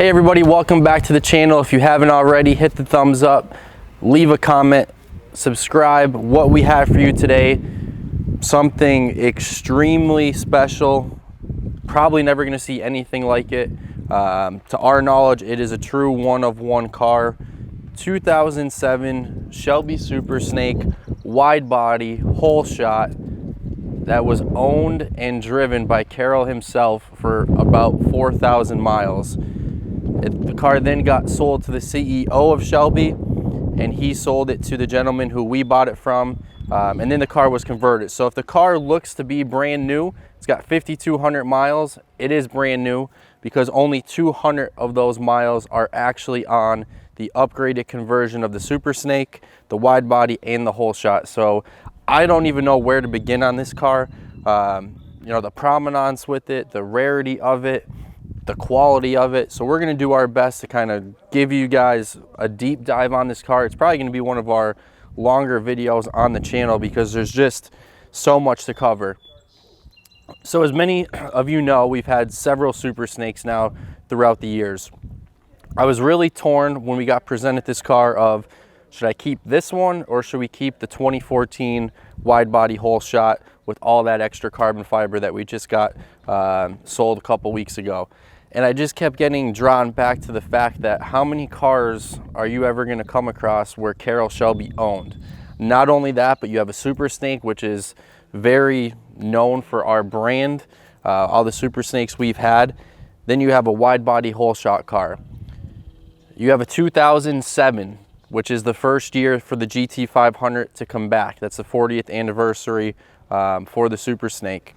Hey everybody, welcome back to the channel. If you haven't already, hit the thumbs up, leave a comment, subscribe. What we have for you today, something extremely special. Probably never going to see anything like it. To our knowledge, it is a true one-of-one car. 2007 Shelby Super Snake, wide body, whole shot, that was owned and driven by Carroll himself for about 4,000 miles. The car then got sold to the CEO of Shelby, and he sold it to the gentleman who we bought it from, and then the car was converted. So if the car looks to be brand new, it's got 5,200 miles, it is brand new because only 200 of those miles are actually on the upgraded conversion of the Super Snake, the wide body, and the whole shot. So I don't even know where to begin on this car. You know, the provenance with it, the rarity of it, the quality of it. So we're going to do our best to kind of give you guys a deep dive on this car. It's probably going to be one of our longer videos on the channel because there's just so much to cover. So as many of you know, we've had several Super Snakes now throughout the years. I was really torn when we got presented this car of, should I keep this one or should we keep the 2014 wide body whole shot with all that extra carbon fiber that we just got sold a couple weeks ago? And I just kept getting drawn back to the fact that how many cars are you ever going to come across where Carroll Shelby owned? Not only that, but you have a Super Snake, which is very known for our brand, all the Super Snakes we've had. Then you have a wide body whole shot car. You have a 2007, which is the first year for the GT500 to come back. That's the 40th anniversary for the Super Snake.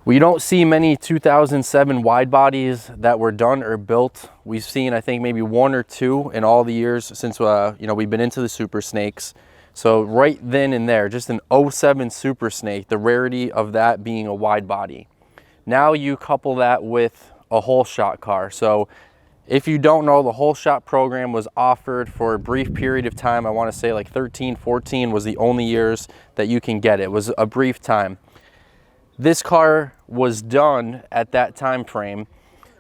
We don't see many 2007 wide bodies that were done or built. We've seen, I think, maybe one or two in all the years since you know, we've been into the Super Snakes. So right then and there, just an 07 Super Snake, the rarity of that being a wide body. Now you couple that with a whole shot car. So if you don't know, the whole shot program was offered for a brief period of time. I want to say like 13, 14 was the only years that you can get it. It was a brief time. This car was done at that time frame.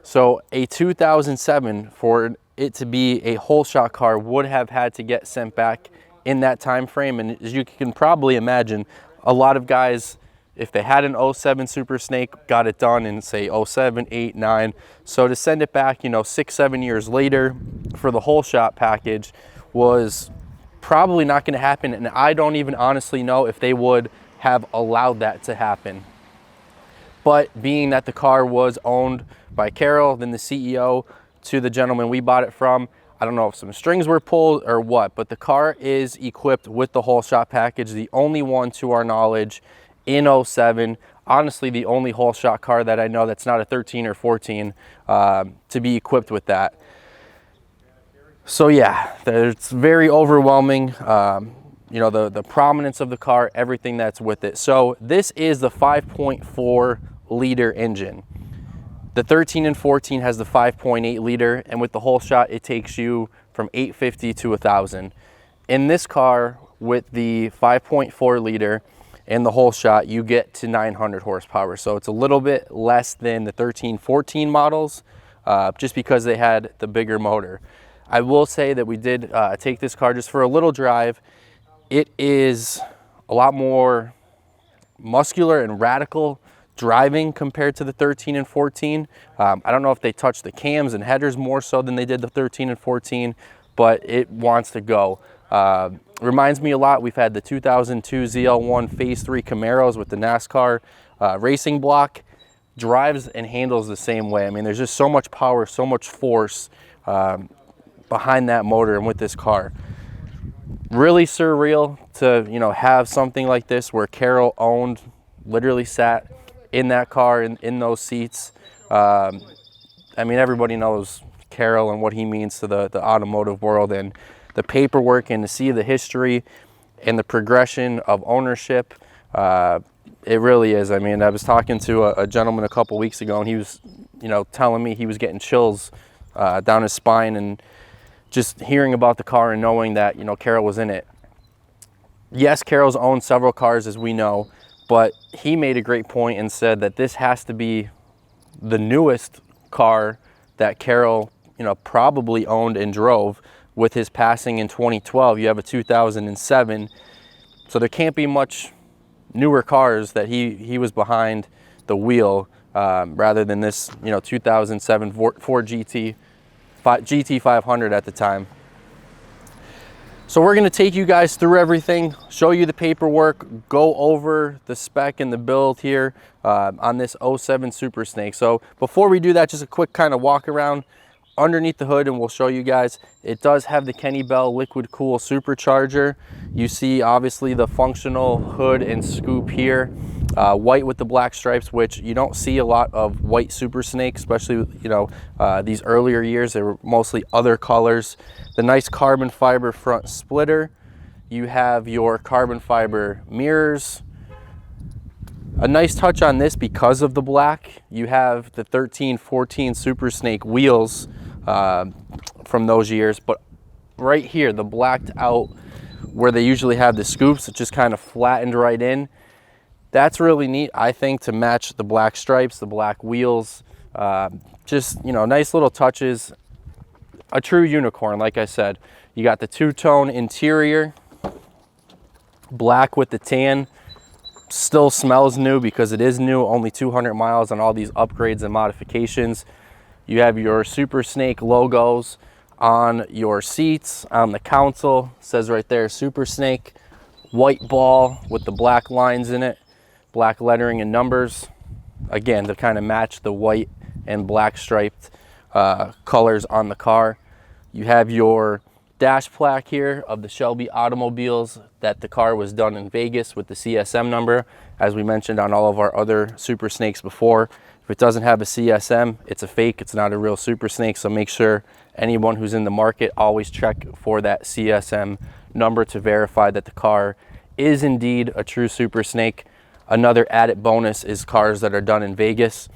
So a 2007, for it to be a whole shot car, would have had to get sent back in that time frame. And as you can probably imagine, a lot of guys, if they had an 07 Super Snake, got it done in say 07, 8, 9. So to send it back, you know, 6, 7 years later for the whole shot package was probably not going to happen. And I don't even honestly know if they would have allowed that to happen. But being that the car was owned by Carroll, then the CEO, to the gentleman we bought it from, I don't know if some strings were pulled or what, but the car is equipped with the whole shot package, the only one to our knowledge in 07. Honestly, the only whole shot car that I know that's not a 13 or 14 to be equipped with that. So yeah, it's very overwhelming. You know, the prominence of the car, everything that's with it. So this is the 5.4 liter engine. The 13 and 14 has the 5.8 liter, and with the whole shot, it takes you from 850 to 1,000. In this car, with the 5.4 liter and the whole shot, you get to 900 horsepower. So it's a little bit less than the 13, 14 models, just because they had the bigger motor. I will say that we did take this car just for a little drive. It is a lot more muscular and radical driving compared to the 13 and 14. I don't know if they touched the cams and headers more so than they did the 13 and 14, but it wants to go. Reminds me a lot, we've had the 2002 ZL1 Phase 3 Camaros with the NASCAR racing block. Drives and handles the same way. I mean, there's just so much power, so much force behind that motor and with this car. Really surreal to, you know, have something like this where Carroll owned, literally sat in that car, in those seats. I mean, everybody knows Carroll and what he means to the automotive world, and the paperwork, and to see the history and the progression of ownership. It really is. I mean, I was talking to a gentleman a couple weeks ago, and he was, you know, telling me he was getting chills down his spine, and just hearing about the car and knowing that, you know, Carroll was in it. Yes, Carroll's owned several cars, as we know, but he made a great point and said that this has to be the newest car that Carroll, you know, probably owned and drove. With his passing in 2012, you have a 2007. So there can't be much newer cars that he was behind the wheel, rather than this, you know, 2007 Ford GT500 at the time. So we're gonna take you guys through everything, show you the paperwork, go over the spec and the build here on this 07 Super Snake. So before we do that, just a quick kind of walk around underneath the hood and we'll show you guys. It does have the Kenny Bell liquid cool supercharger. You see obviously the functional hood and scoop here, white with the black stripes, which you don't see a lot of white Super Snake, especially, you know, these earlier years. They were mostly other colors. The nice carbon fiber front splitter. You have your carbon fiber mirrors. A nice touch on this, because of the black, you have the 13-14 Super Snake wheels from those years, but right here, the blacked out where they usually have the scoops, it just kind of flattened right in. That's really neat, I think, to match the black stripes, the black wheels. Just, you know, nice little touches. A true unicorn, like I said. You got the two-tone interior, black with the tan. Still smells new because it is new, only 200 miles on all these upgrades and modifications. You have your Super Snake logos on your seats, on the console. It says right there, Super Snake. White ball with the black lines in it, black lettering and numbers. Again, to kind of match the white and black striped colors on the car. You have your dash plaque here of the Shelby automobiles that the car was done in Vegas with the CSM number, as we mentioned on all of our other Super Snakes before. If it doesn't have a CSM, it's a fake, it's not a real Super Snake. So make sure anyone who's in the market always check for that CSM number to verify that the car is indeed a true Super Snake. Another added bonus is cars that are done in Vegas.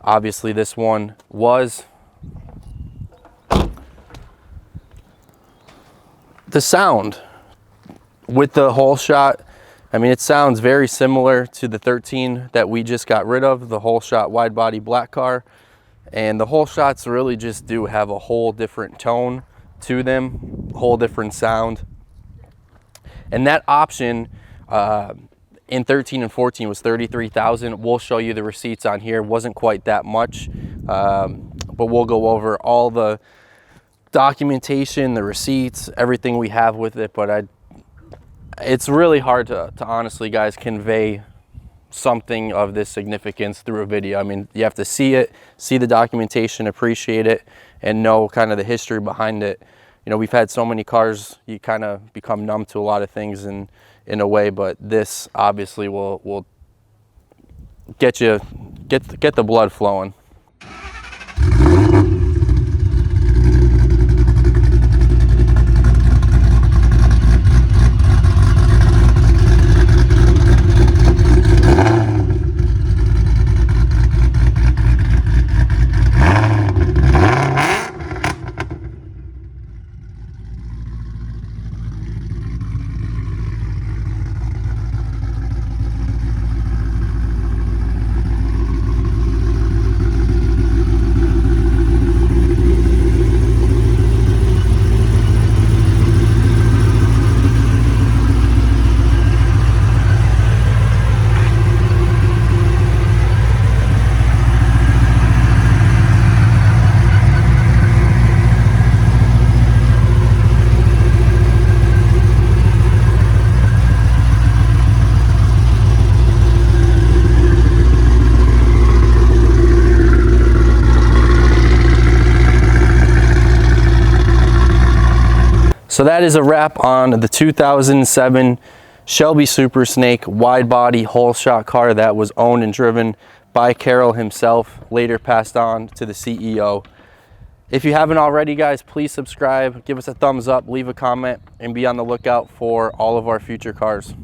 Obviously this one was. The sound with the whole shot, I mean, it sounds very similar to the 13 that we just got rid of, the whole shot wide body black car. And the whole shots really just do have a whole different tone to them, whole different sound. And that option in 13 and 14 was $33,000. We'll show you the receipts on here. Wasn't quite that much, but we'll go over all the documentation, the receipts, everything we have with it. But it's really hard to honestly, guys, convey something of this significance through a video. I mean, you have to see it, see the documentation, appreciate it, and know kind of the history behind it. You know, we've had so many cars, you kind of become numb to a lot of things in a way, but this obviously will get the blood flowing. So that is a wrap on the 2007 Shelby Super Snake wide body whole shot car that was owned and driven by Carroll himself, later passed on to the CEO. If you haven't already, guys, please subscribe, give us a thumbs up, leave a comment, and be on the lookout for all of our future cars.